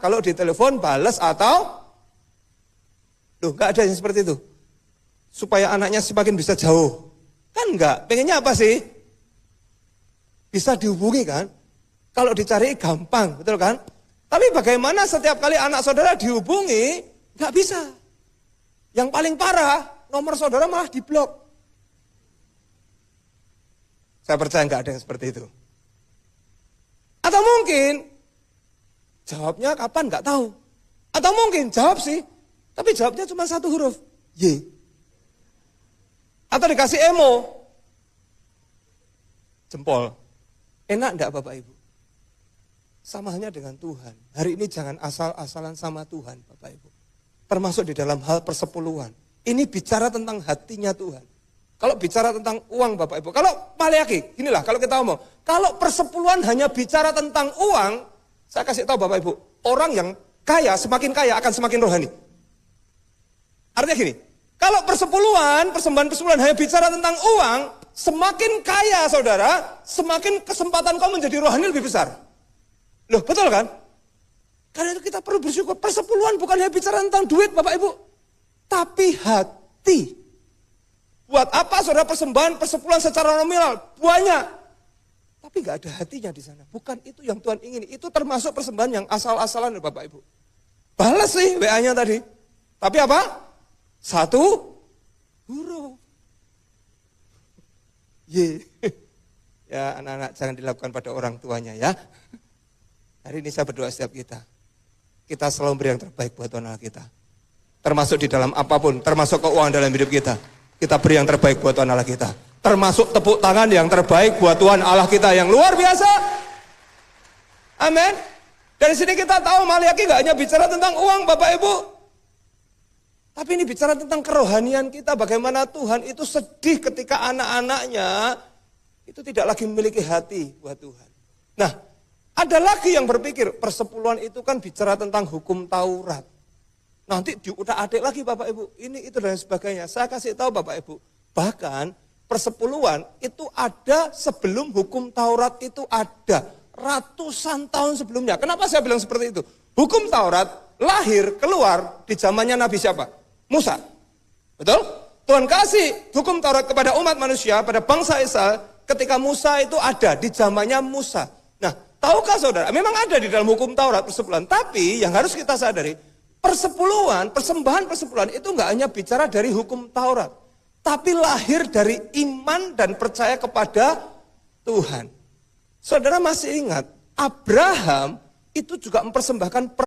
kalau ditelepon balas atau loh, nggak ada yang seperti itu. Supaya anaknya semakin bisa jauh. Kan enggak, pengennya apa sih? Bisa dihubungi kan? Kalau dicari gampang, betul kan? Tapi bagaimana setiap kali anak saudara dihubungi, nggak bisa. Yang paling parah, nomor saudara malah diblok. Saya percaya nggak ada yang seperti itu. Atau mungkin jawabnya kapan nggak tahu. Atau mungkin jawab sih, tapi jawabnya cuma satu huruf, Y. Atau dikasih emo, jempol. Enak enggak Bapak Ibu? Sama halnya dengan Tuhan. Hari ini jangan asal-asalan sama Tuhan Bapak Ibu. Termasuk di dalam hal persepuluhan. Ini bicara tentang hatinya Tuhan. Kalau bicara tentang uang Bapak Ibu. Kalau Maliaki, inilah kalau kita ngomong. Kalau persepuluhan hanya bicara tentang uang, saya kasih tahu Bapak Ibu. Orang yang kaya, semakin kaya akan semakin rohani. Artinya gini, kalau persembahan hanya bicara tentang uang, semakin kaya saudara, semakin kesempatan kau menjadi rohani lebih besar. Loh betul kan? Karena itu kita perlu bersyukur, persepuluhan bukan hanya bicara tentang duit Bapak Ibu, tapi hati. Buat apa saudara persepuluhan secara nominal? Banyak. Tapi gak ada hatinya di sana. Bukan itu yang Tuhan ingin. Itu termasuk persembahan yang asal-asalan Bapak Ibu. Balas sih WA-nya tadi. Tapi apa? Satu huruf. Ye. Ya anak-anak jangan dilakukan pada orang tuanya ya. Hari ini saya berdoa setiap kita. Kita selalu beri yang terbaik buat Tuhan Allah kita. Termasuk di dalam apapun, termasuk keuangan dalam hidup kita. Kita beri yang terbaik buat Tuhan Allah kita. Termasuk tepuk tangan yang terbaik buat Tuhan Allah kita yang luar biasa. Amin. Dari sini kita tahu Maliaki gak hanya bicara tentang uang Bapak Ibu. Tapi ini bicara tentang kerohanian kita. Bagaimana Tuhan itu sedih ketika anak-anaknya itu tidak lagi memiliki hati buat Tuhan. Nah, ada lagi yang berpikir persepuluhan itu kan bicara tentang hukum Taurat. Nanti diutak-atik lagi Bapak Ibu, ini itu dan sebagainya. Saya kasih tahu Bapak Ibu, bahkan persepuluhan itu ada sebelum hukum Taurat itu ada. Ratusan tahun sebelumnya. Kenapa saya bilang seperti itu? Hukum Taurat lahir, keluar di zamannya Nabi siapa? Musa. Betul? Tuhan kasih hukum Taurat kepada umat manusia, pada bangsa Israel, ketika Musa itu ada di zamannya Musa. Nah, tahukah saudara, memang ada di dalam hukum Taurat persepuluhan. Tapi yang harus kita sadari, persembahan persepuluhan itu enggak hanya bicara dari hukum Taurat, tapi lahir dari iman dan percaya kepada Tuhan. Saudara masih ingat, Abraham itu juga mempersembahkan